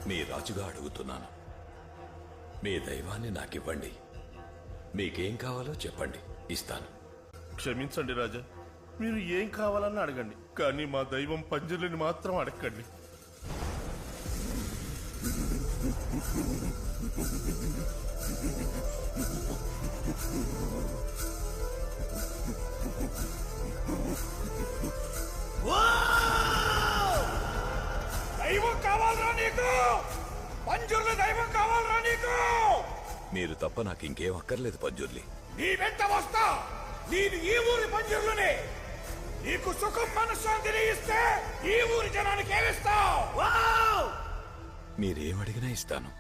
మీ రాజుగా అడుగుతున్నాను, మీ దైవాన్ని నాకివ్వండి. మీకేం కావాలో చెప్పండి, ఇస్తాను. క్షమించండి రాజా, మీరు ఏం కావాలని అడగండి, కానీ మా దైవం పంజరుని మాత్రం అడగండి. దైవం కావాలరా నీకు? పంజుర్లు దైవం కావాలరా నీకు? మీరు తప్ప నాకు ఇంకేం అక్కర్లేదు పంజుర్లి. నీ వెంట వస్తా. నేను ఈ ఊరి పంజుర్లుని. నీకు సుఖం మనశ్శాంతిని ఇస్తే ఈ ఊరి జనానికి ఏమిస్తావు? మీరేమడిగినా ఇస్తాను.